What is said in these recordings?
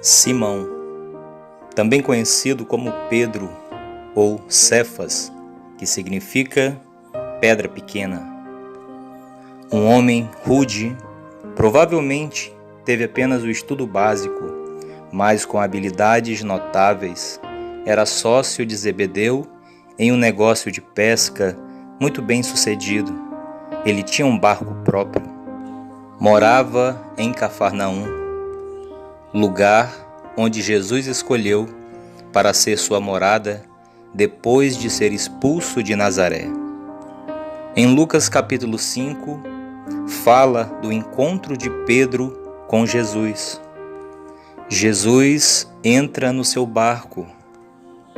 Simão, também conhecido como Pedro ou Cefas, que significa pedra pequena. Um homem rude, provavelmente teve apenas o estudo básico, mas com habilidades notáveis. Era sócio de Zebedeu em um negócio de pesca muito bem sucedido. Ele tinha um barco próprio. Morava em Cafarnaum, lugar onde Jesus escolheu para ser sua morada depois de ser expulso de Nazaré. Em Lucas capítulo 5, fala do encontro de Pedro com Jesus. Jesus entra no seu barco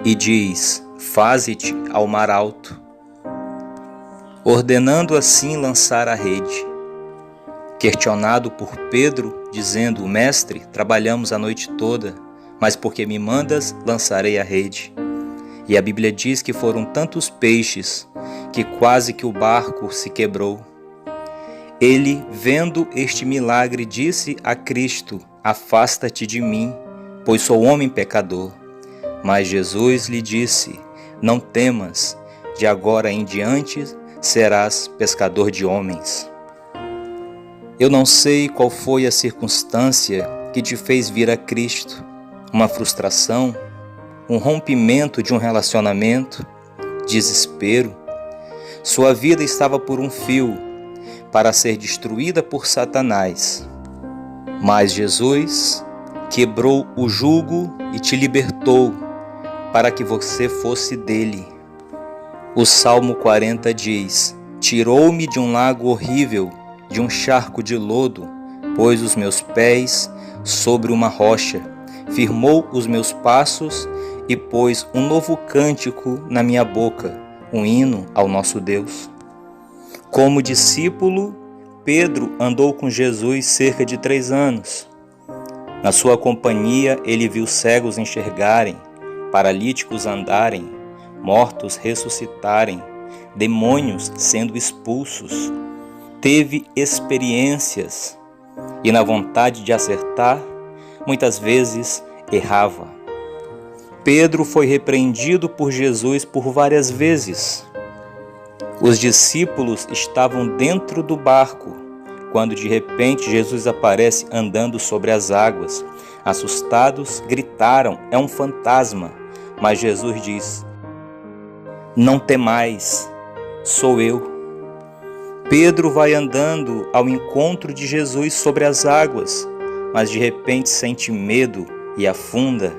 e diz: "Faze-te ao mar alto", ordenando assim lançar a rede. Questionado por Pedro, dizendo: "Mestre, trabalhamos a noite toda, mas porque me mandas, lançarei a rede." E a Bíblia diz que foram tantos peixes que quase que o barco se quebrou. Ele, vendo este milagre, disse a Cristo: "Afasta-te de mim, pois sou homem pecador." Mas Jesus lhe disse: "Não temas, de agora em diante serás pescador de homens." Eu não sei qual foi a circunstância que te fez vir a Cristo. Uma frustração, um rompimento de um relacionamento, desespero. Sua vida estava por um fio para ser destruída por Satanás. Mas Jesus quebrou o jugo e te libertou para que você fosse dele. O Salmo 40 diz: "Tirou-me de um lago horrível, de um charco de lodo, pôs os meus pés sobre uma rocha, firmou os meus passos e pôs um novo cântico na minha boca, um hino ao nosso Deus." Como discípulo, Pedro andou com Jesus cerca de 3 anos. Na sua companhia, ele viu cegos enxergarem, paralíticos andarem, mortos ressuscitarem, demônios sendo expulsos. Teve experiências e, na vontade de acertar, muitas vezes errava. Pedro foi repreendido por Jesus por várias vezes. Os discípulos estavam dentro do barco, quando de repente Jesus aparece andando sobre as águas. Assustados, gritaram: "É um fantasma!" Mas Jesus diz: "Não temais, sou eu." Pedro vai andando ao encontro de Jesus sobre as águas, mas de repente sente medo e afunda.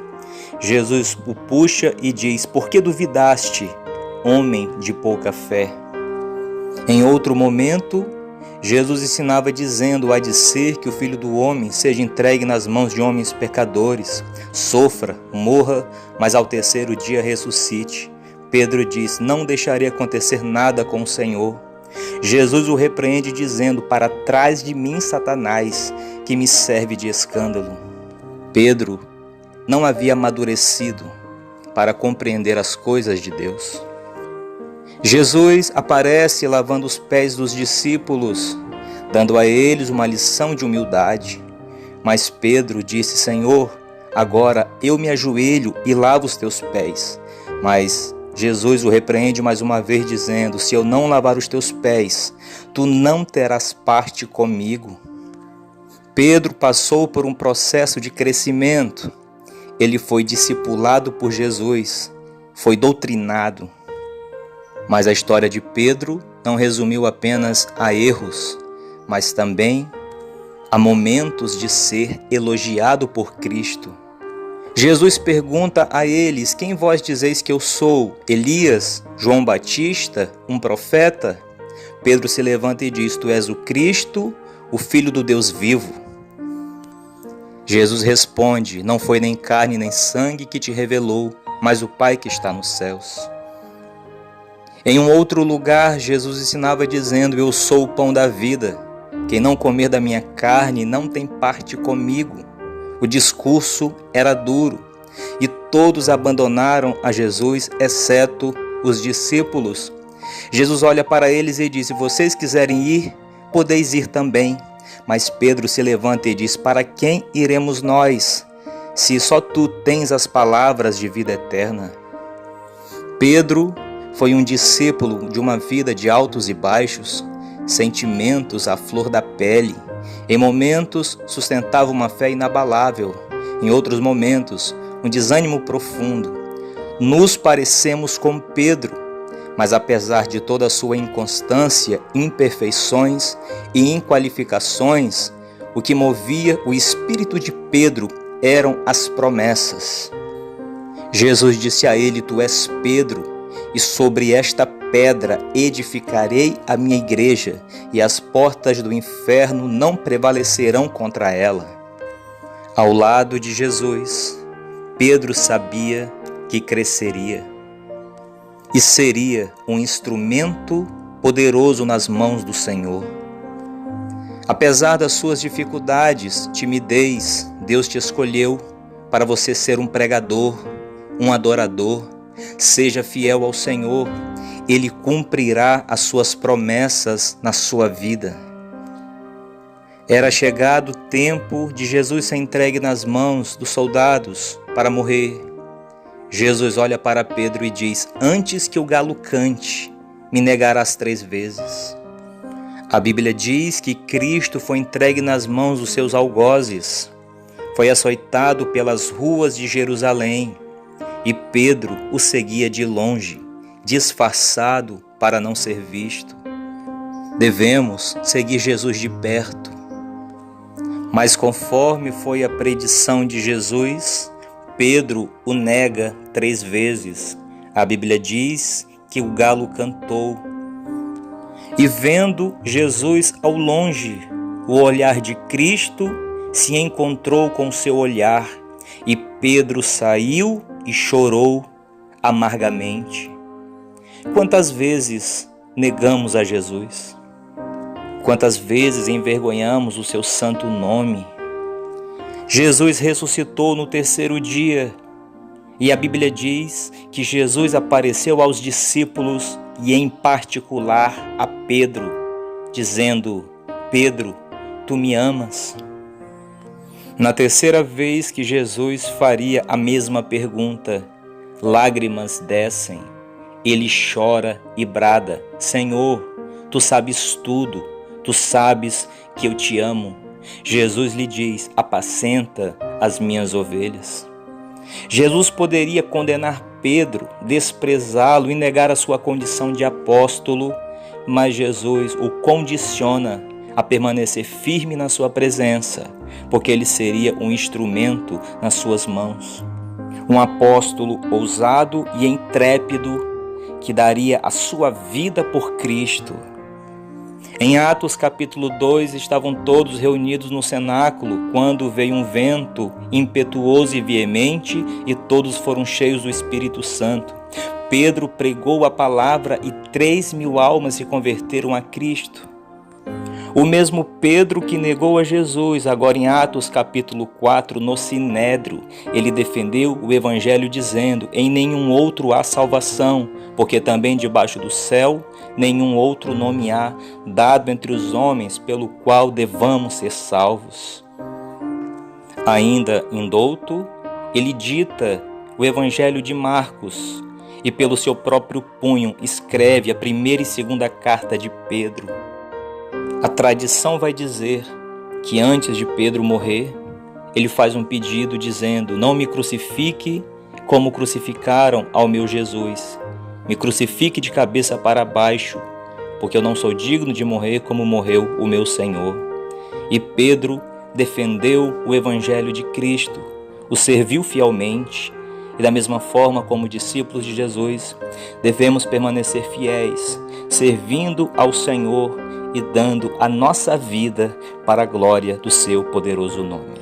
Jesus o puxa e diz: "Por que duvidaste, homem de pouca fé?" Em outro momento, Jesus ensinava dizendo: "Há de ser que o Filho do Homem seja entregue nas mãos de homens pecadores, sofra, morra, mas ao terceiro dia ressuscite." Pedro diz: "Não deixarei acontecer nada com o Senhor." Jesus o repreende dizendo: "Para trás de mim, Satanás, que me serve de escândalo." Pedro não havia amadurecido para compreender as coisas de Deus. Jesus aparece lavando os pés dos discípulos, dando a eles uma lição de humildade. Mas Pedro disse: "Senhor, agora eu me ajoelho e lavo os teus pés." Mas Jesus o repreende mais uma vez dizendo: "Se eu não lavar os teus pés, tu não terás parte comigo." Pedro passou por um processo de crescimento. Ele foi discipulado por Jesus, foi doutrinado. Mas a história de Pedro não resumiu apenas a erros, mas também a momentos de ser elogiado por Cristo. Jesus pergunta a eles: "Quem vós dizeis que eu sou? Elias? João Batista? Um profeta?" Pedro se levanta e diz: "Tu és o Cristo, o Filho do Deus vivo." Jesus responde: "Não foi nem carne nem sangue que te revelou, mas o Pai que está nos céus." Em um outro lugar, Jesus ensinava dizendo: "Eu sou o pão da vida. Quem não comer da minha carne não tem parte comigo." O discurso era duro e todos abandonaram a Jesus, exceto os discípulos. Jesus olha para eles e diz: "Se vocês quiserem ir, podeis ir também." Mas Pedro se levanta e diz: "Para quem iremos nós? se só tu tens as palavras de vida eterna? Pedro foi um discípulo de uma vida de altos e baixos, sentimentos à flor da pele. Em momentos sustentava uma fé inabalável, em outros momentos um desânimo profundo. Nos parecemos com Pedro, mas apesar de toda a sua inconstância, imperfeições e inqualificações, o que movia o espírito de Pedro eram as promessas. Jesus disse a ele: Tu és Pedro, e sobre esta pedra edificarei a minha igreja, e as portas do inferno não prevalecerão contra ela. Ao lado de Jesus, Pedro sabia que cresceria e seria um instrumento poderoso nas mãos do Senhor. Apesar das suas dificuldades, timidez, Deus te escolheu para você ser um pregador, um adorador. Seja fiel ao Senhor, Ele cumprirá as suas promessas na sua vida. Era chegado o tempo de Jesus ser entregue nas mãos dos soldados para morrer. Jesus olha para Pedro e diz: Antes que o galo cante, me negarás 3 vezes. A Bíblia diz que Cristo foi entregue nas mãos dos seus algozes, foi açoitado pelas ruas de Jerusalém, e Pedro o seguia de longe, disfarçado para não ser visto. Devemos seguir Jesus de perto. Mas conforme foi a predição de Jesus, Pedro o nega 3 vezes. A Bíblia diz que o galo cantou. E vendo Jesus ao longe, o olhar de Cristo se encontrou com seu olhar, e Pedro saiu e chorou amargamente. Quantas vezes negamos a Jesus? Quantas vezes envergonhamos o seu santo nome? Jesus ressuscitou no 3º dia, e a Bíblia diz que Jesus apareceu aos discípulos e em particular a Pedro, dizendo: Pedro, tu me amas? Na 3ª vez que Jesus faria a mesma pergunta, lágrimas descem, ele chora e brada: Senhor, tu sabes tudo, tu sabes que eu te amo. Jesus lhe diz: apacenta as minhas ovelhas. Jesus poderia condenar Pedro, desprezá-lo e negar a sua condição de apóstolo, mas Jesus o condiciona a permanecer firme na sua presença, porque ele seria um instrumento nas suas mãos. Um apóstolo ousado e intrépido que daria a sua vida por Cristo. Em Atos capítulo 2, estavam todos reunidos no cenáculo, quando veio um vento impetuoso e veemente, e todos foram cheios do Espírito Santo. Pedro pregou a palavra e 3.000 almas se converteram a Cristo. O mesmo Pedro que negou a Jesus, agora em Atos capítulo 4, no Sinédrio, ele defendeu o Evangelho dizendo: em nenhum outro há salvação, porque também debaixo do céu nenhum outro nome há dado entre os homens pelo qual devamos ser salvos. Ainda indouto, ele dita o Evangelho de Marcos e pelo seu próprio punho escreve a 1ª e 2ª carta de Pedro. A tradição vai dizer que antes de Pedro morrer, ele faz um pedido dizendo: não me crucifique como crucificaram ao meu Jesus. Me crucifique de cabeça para baixo, porque eu não sou digno de morrer como morreu o meu Senhor. E Pedro defendeu o Evangelho de Cristo, o serviu fielmente, e da mesma forma como discípulos de Jesus, devemos permanecer fiéis, servindo ao Senhor e dando a nossa vida para a glória do seu poderoso nome.